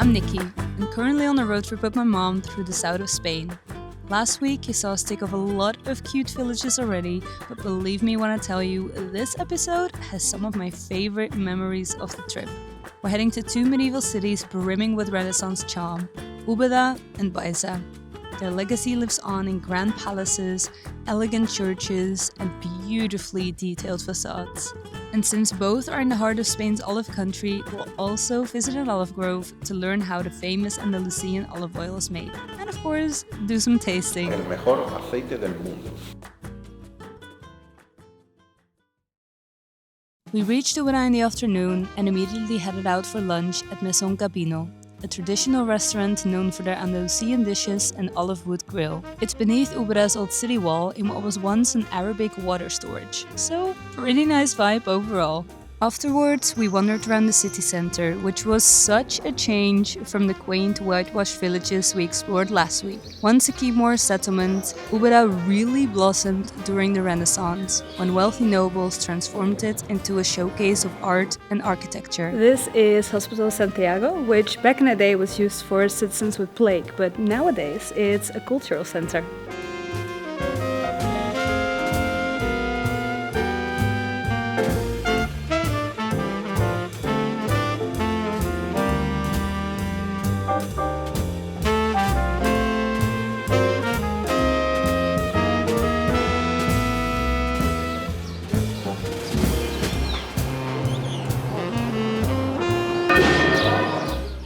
I'm Nikki, and currently on a road trip with my mom through the south of Spain. Last week you saw us tick off a lot of cute villages already, but believe me when I tell you, this episode has some of my favorite memories of the trip. We're heading to two medieval cities brimming with Renaissance charm, Úbeda and Baeza. Their legacy lives on in grand palaces, elegant churches, and beautifully detailed facades. And since both are in the heart of Spain's olive country, we'll also visit an olive grove to learn how the famous Andalusian olive oil is made. And of course, do some tasting. El mejor aceite del mundo. We reached Úbeda in the afternoon and immediately headed out for lunch at Mesón Capino, a traditional restaurant known for their Andalusian dishes and olive wood grill. It's beneath Úbeda's old city wall in what was once an Arabic water storage, so pretty nice vibe overall. Afterwards, we wandered around the city centre, which was such a change from the quaint whitewashed villages we explored last week. Once a Keymoor settlement, Úbeda really blossomed during the Renaissance, when wealthy nobles transformed it into a showcase of art and architecture. This is Hospital Santiago, which back in the day was used for citizens with plague, but nowadays it's a cultural centre.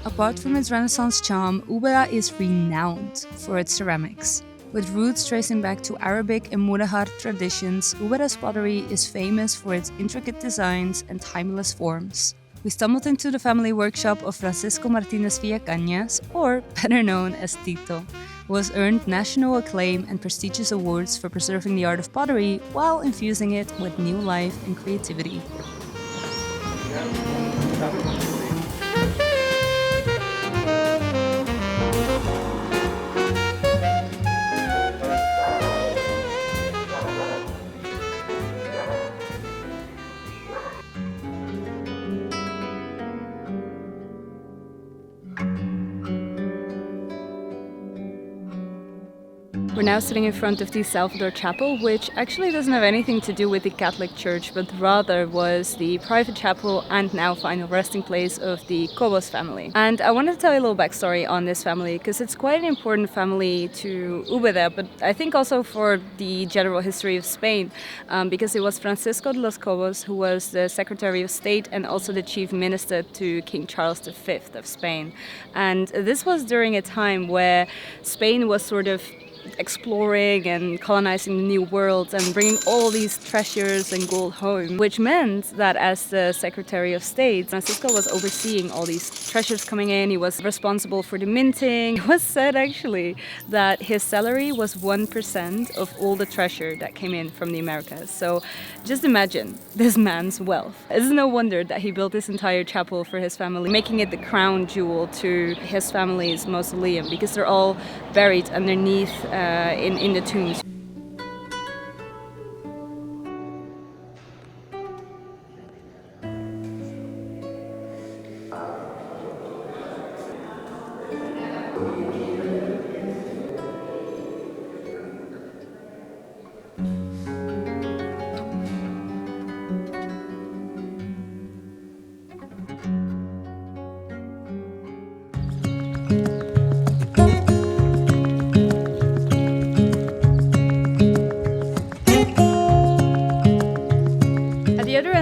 Apart from its Renaissance charm, Úbeda is renowned for its ceramics. With roots tracing back to Arabic and Mudahar traditions, Úbeda's pottery is famous for its intricate designs and timeless forms. We stumbled into the family workshop of Francisco Martínez Villacañas, or better known as Tito, who has earned national acclaim and prestigious awards for preserving the art of pottery while infusing it with new life and creativity. We're now sitting in front of the Salvador Chapel, which actually doesn't have anything to do with the Catholic Church, but rather was the private chapel and now final resting place of the Cobos family. And I wanted to tell you a little backstory on this family, because it's quite an important family to Úbeda, but I think also for the general history of Spain, because it was Francisco de los Cobos who was the Secretary of State and also the Chief Minister to King Charles V of Spain. And this was during a time where Spain was sort of exploring and colonizing the new world and bringing all these treasures and gold home, which meant that as the Secretary of State, Francisco was overseeing all these treasures coming in. He was responsible for the minting. It was said actually that his salary was 1% of all the treasure that came in from the Americas. So just imagine this man's wealth. It's no wonder that he built this entire chapel for his family, making it the crown jewel to his family's mausoleum, because they're all buried underneath in the tombs.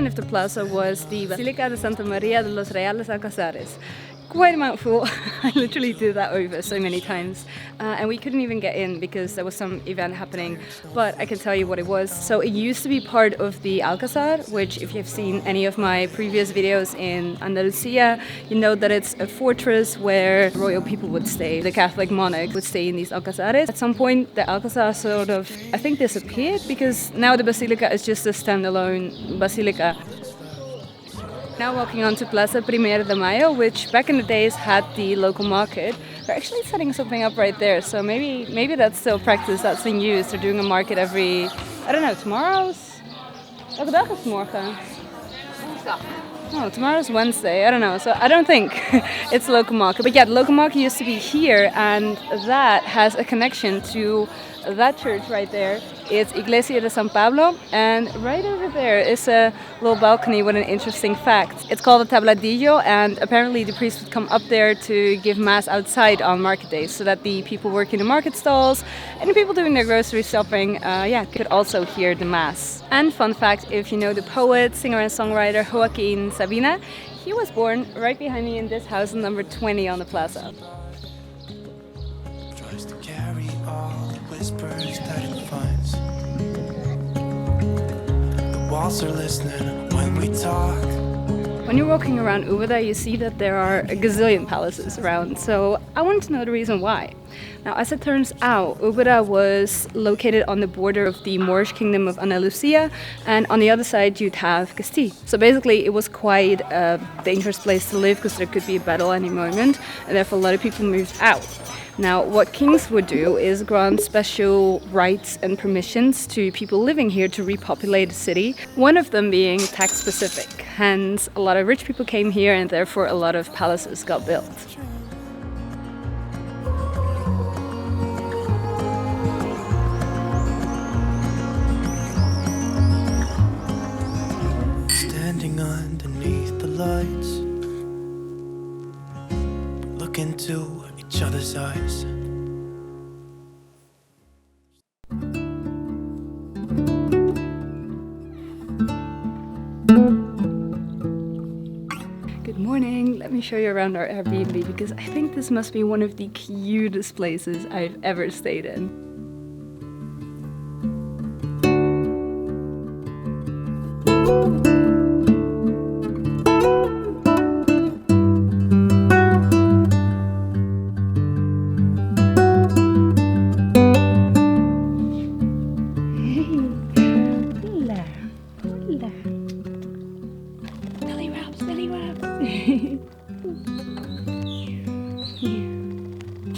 Of the plaza was the Basilica de Santa María de los Reales Alcazares. Quite a mouthful. I literally did that over so many times, and we couldn't even get in because there was some event happening, but I can tell you what it was. So it used to be part of the Alcazar, which if you've seen any of my previous videos in Andalusia, you know that it's a fortress where royal people would stay. The Catholic monarch would stay in these Alcazares. At some point the Alcazar sort of, I think, disappeared, because now the Basilica is just a standalone basilica. Now walking on to Plaza 1 de Mayo, which back in the days had the local market. They're actually setting something up right there, so maybe that's still practice that's being used. They're doing a market every, I don't know, tomorrow's? Welke dag is het morgen? Oh, tomorrow's Wednesday. I don't know. So I don't think it's a local market. But yeah, the local market used to be here, and that has a connection to that church right there. It's Iglesia de San Pablo, and right over there is a little balcony with an interesting fact. It's called a tabladillo, and apparently the priest would come up there to give mass outside on market days, so that the people working the market stalls and the people doing their grocery shopping, could also hear the mass. And fun fact, if you know the poet, singer and songwriter Joaquin Sabina, he was born right behind me in this house, number 20 on the plaza. Tries to carry all the whispers that it finds. The walls are listening when we talk. When you're walking around Úbeda, you see that there are a gazillion palaces around, so I wanted to know the reason why. Now, as it turns out, Úbeda was located on the border of the Moorish kingdom of Andalusia, and on the other side you'd have Castile. So basically it was quite a dangerous place to live because there could be a battle any moment, and therefore a lot of people moved out. Now, what kings would do is grant special rights and permissions to people living here to repopulate the city, one of them being tax-specific. Hence, a lot of rich people came here, and therefore a lot of palaces got built. Standing underneath the lights, look into each other's eyes. Good morning, let me show you around our Airbnb because I think this must be one of the cutest places I've ever stayed in.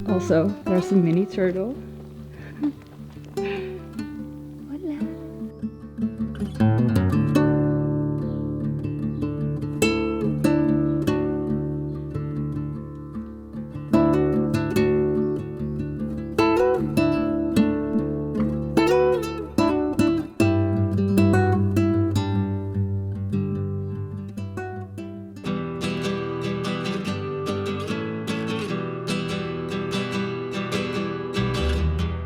Also, there's a mini turtle.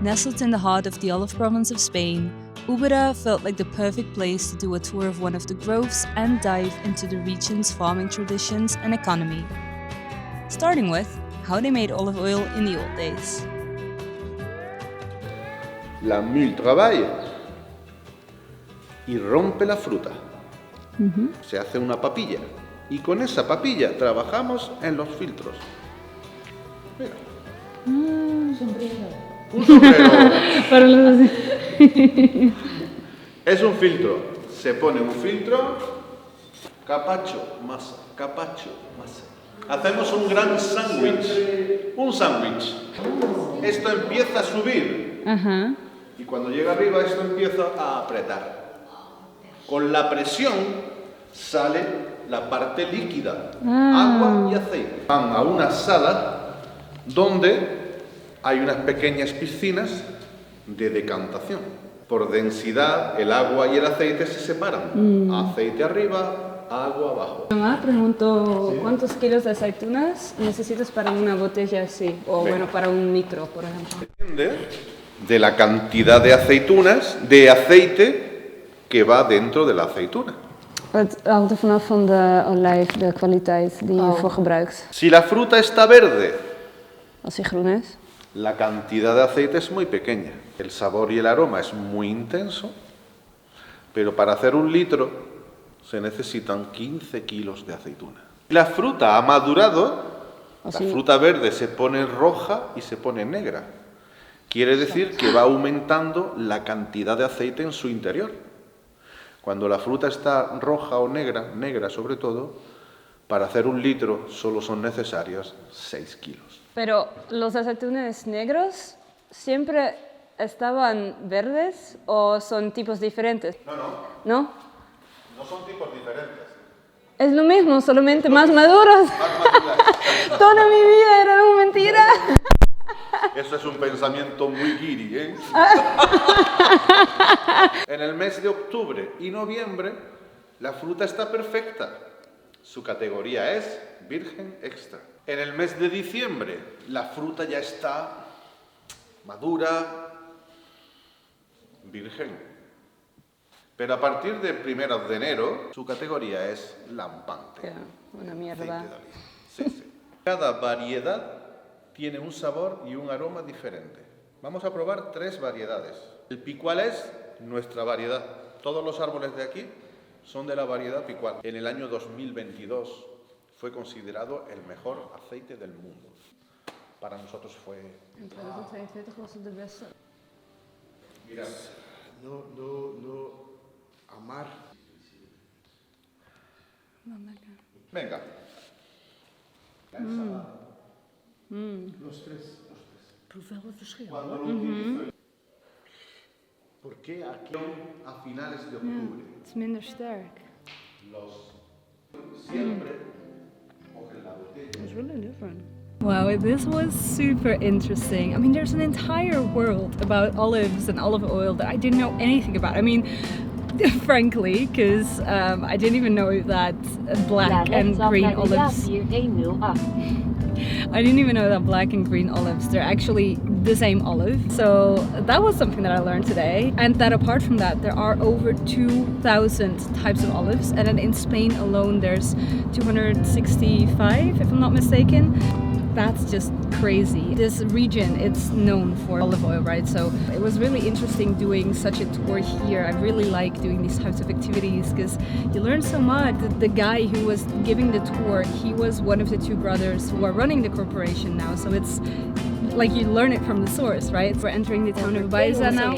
Nestled in the heart of the olive province of Spain, Úbeda felt like the perfect place to do a tour of one of the groves and dive into the region's farming traditions and economy. Starting with how they made olive oil in the old days. La mule travaille y rompe la fruta. Se hace una papilla y con esa papilla trabajamos en los filtros. Mira. Un sombrero. Un sombrero. Para los... Es un filtro. Se pone un filtro, capacho, masa, capacho, masa. Hacemos un gran sándwich. Un sándwich. Esto empieza a subir. Y cuando llega arriba, esto empieza a apretar. Con la presión sale la parte líquida, agua y aceite. Van a una sala donde hay unas pequeñas piscinas de decantación. Por densidad, el agua y el aceite se separan. Aceite arriba, agua abajo. Mamá preguntó, ¿cuántos kilos de aceitunas necesitas para una botella así? O bueno, para un litro, por ejemplo. Depende de la cantidad de aceitunas, de aceite que va dentro de la aceituna. Het hangt er vanaf van de olijf, de kwaliteit die je voor gebruikt. Si la fruta está verde, Als die groen is. la cantidad de aceite es muy pequeña. El sabor y el aroma es muy intenso, pero para hacer un litro se necesitan 15 kilos de aceituna. La fruta ha madurado, la fruta verde se pone roja y se pone negra. Quiere decir que va aumentando la cantidad de aceite en su interior. Cuando la fruta está roja o negra, negra sobre todo, para hacer un litro solo son necesarios 6 kilos. Pero los aceitunas negros siempre estaban verdes o son tipos diferentes? No, no. ¿No? No son tipos diferentes. Es lo mismo, solamente más maduros. Toda mi vida era una mentira. Eso es un pensamiento muy guiri, ¿eh? En el mes de octubre y noviembre, la fruta está perfecta. Su categoría es virgen extra. En el mes de diciembre, la fruta ya está madura, virgen. Pero a partir de 1 de enero, su categoría es lampante. Una mierda. Aceite de oliva. Sí, sí. Cada variedad tiene un sabor y un aroma diferente. Vamos a probar 3 variedades. El picual es nuestra variedad. Todos los árboles de aquí son de la variedad picual. En el año 2022 fue considerado el mejor aceite del mundo. Para nosotros fue... En 2022 was het de beste. Mira. No amar. Venga. Los tres. Proef wel verschil. Cuando lo utilizo, ¿por qué aquí a finales de octubre? Het is minder sterk. Siempre cogen la botella. It's really different. Wow, this was super interesting. I mean, there's an entire world about olives and olive oil that I didn't know anything about. I mean, frankly, because I didn't even know that black and green olives. I didn't even know that black and green olives, they're actually the same olive. So that was something that I learned today. And that apart from that, there are over 2,000 types of olives. And then in Spain alone, there's 265, if I'm not mistaken. That's just crazy. This region, it's known for olive oil, right? So it was really interesting doing such a tour here. I really like doing these types of activities because you learn so much. The guy who was giving the tour, he was one of the 2 brothers who are running the corporation now. So it's like you learn it from the source, right? We're entering the town of Baeza now.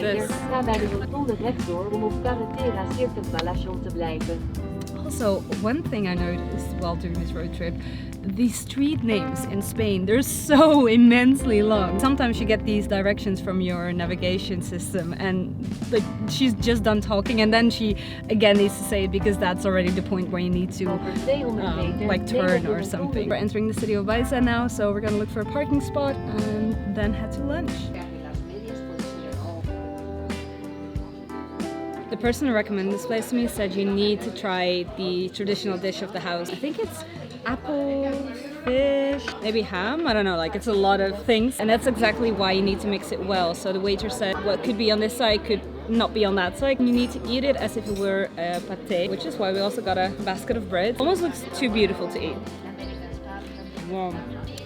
Also, one thing I noticed while doing this road trip, the street names in Spain, they're so immensely long. Sometimes you get these directions from your navigation system and like she's just done talking and then she again needs to say it because that's already the point where you need to like turn or something. We're entering the city of Baeza now, so we're gonna look for a parking spot and then head to lunch. The person who recommended this place to me said you need to try the traditional dish of the house. I think it's apple, fish, maybe ham, I don't know, like it's a lot of things. And that's exactly why you need to mix it well. So the waiter said what could be on this side could not be on that side. You need to eat it as if it were a pâté, which is why we also got a basket of bread. Almost looks too beautiful to eat. Wow.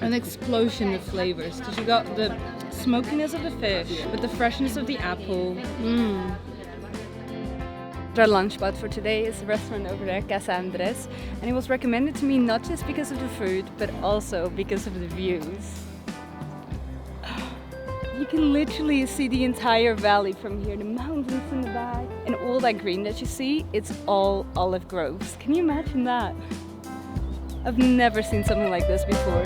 An explosion of flavors, because you got the smokiness of the fish with the freshness of the apple. Our lunch spot for today is a restaurant over there, Casa Andres, and it was recommended to me not just because of the food, but also because of the views. You can literally see the entire valley from here, the mountains in the back, and all that green that you see, it's all olive groves. Can you imagine that? I've never seen something like this before.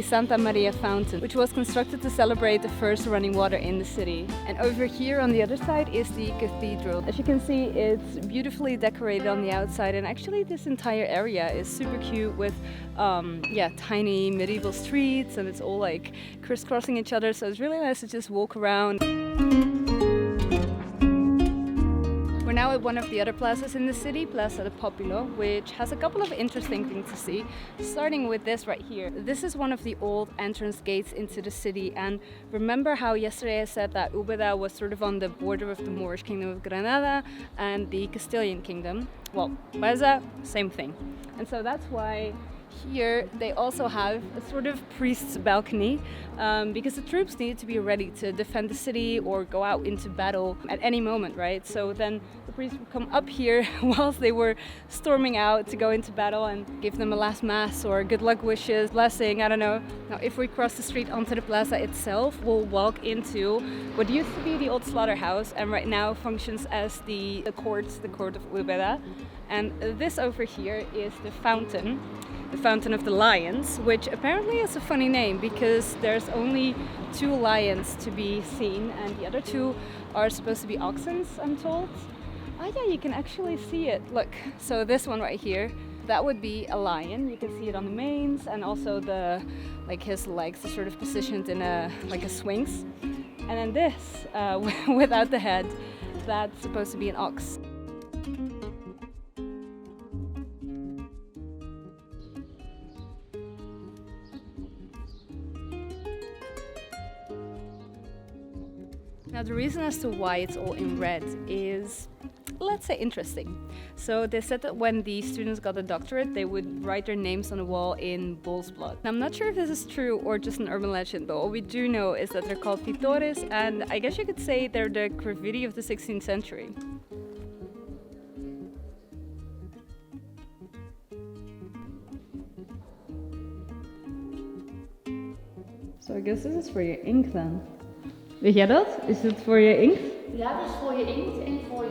Santa Maria fountain, which was constructed to celebrate the first running water in the city. And over here on the other side is the cathedral. As you can see, it's beautifully decorated on the outside, and actually this entire area is super cute with tiny medieval streets, and it's all like crisscrossing each other, so it's really nice to just walk around. We're now at one of the other plazas in the city, Plaza de Populo, which has a couple of interesting things to see, starting with this right here. This is one of the old entrance gates into the city, and remember how yesterday I said that Úbeda was sort of on the border of the Moorish kingdom of Granada and the Castilian kingdom? Well, Baeza, same thing. And so that's why Here they also have a sort of priest's balcony because the troops needed to be ready to defend the city or go out into battle at any moment, right? So then the priests would come up here whilst they were storming out to go into battle and give them a last mass or good luck wishes, blessing, I don't know. Now if we cross the street onto the plaza itself, we'll walk into what used to be the old slaughterhouse and right now functions as the court of Úbeda. And this over here is the fountain of the lions, which apparently is a funny name because there's only 2 lions to be seen and the other 2 are supposed to be oxen, I'm told. Oh yeah, you can actually see it. Look, so this one right here, that would be a lion. You can see it on the manes and also his legs are sort of positioned in a sphinx. And then this, without the head, that's supposed to be an ox. Now the reason as to why it's all in red is, let's say, interesting. So they said that when the students got a doctorate, they would write their names on the wall in bull's blood. Now, I'm not sure if this is true or just an urban legend, but what we do know is that they're called pintores, and I guess you could say they're the graffiti of the 16th century. So I guess this is for your ink then. Weet jij dat? Is het voor je inkt? Ja, dat is voor je inkt en voor je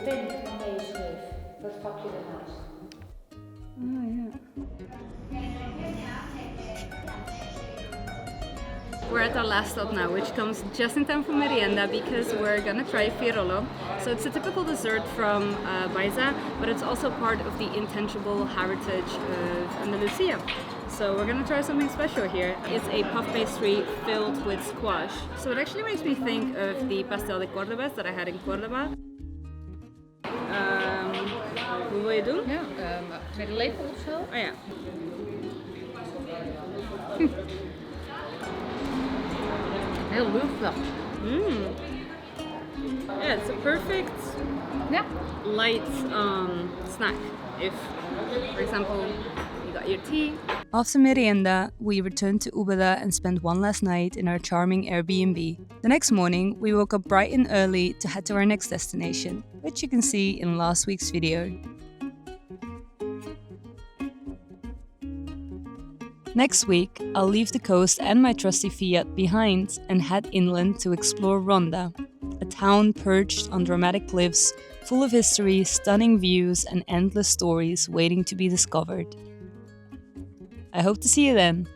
pen waarmee je schreef. Dat vakje daarnaast. Oh ja. We're at our last stop now, which comes just in time for merienda because we're gonna try virolo. So it's a typical dessert from Baeza, but it's also part of the intangible heritage of Andalusia. So we're gonna try something special here. It's a puff pastry filled with squash. So it actually makes me think of the pastel de Córdoba that I had in Córdoba. Hoe wil je doen? Ja, met een lepel of zo. Oh ja. Heel luchtig. Yeah, it's a perfect light snack. If, for example, you got your tea. After merienda, we returned to Úbeda and spent one last night in our charming Airbnb. The next morning, we woke up bright and early to head to our next destination, which you can see in last week's video. Next week, I'll leave the coast and my trusty Fiat behind and head inland to explore Ronda, a town perched on dramatic cliffs, full of history, stunning views, and endless stories waiting to be discovered. I hope to see you then.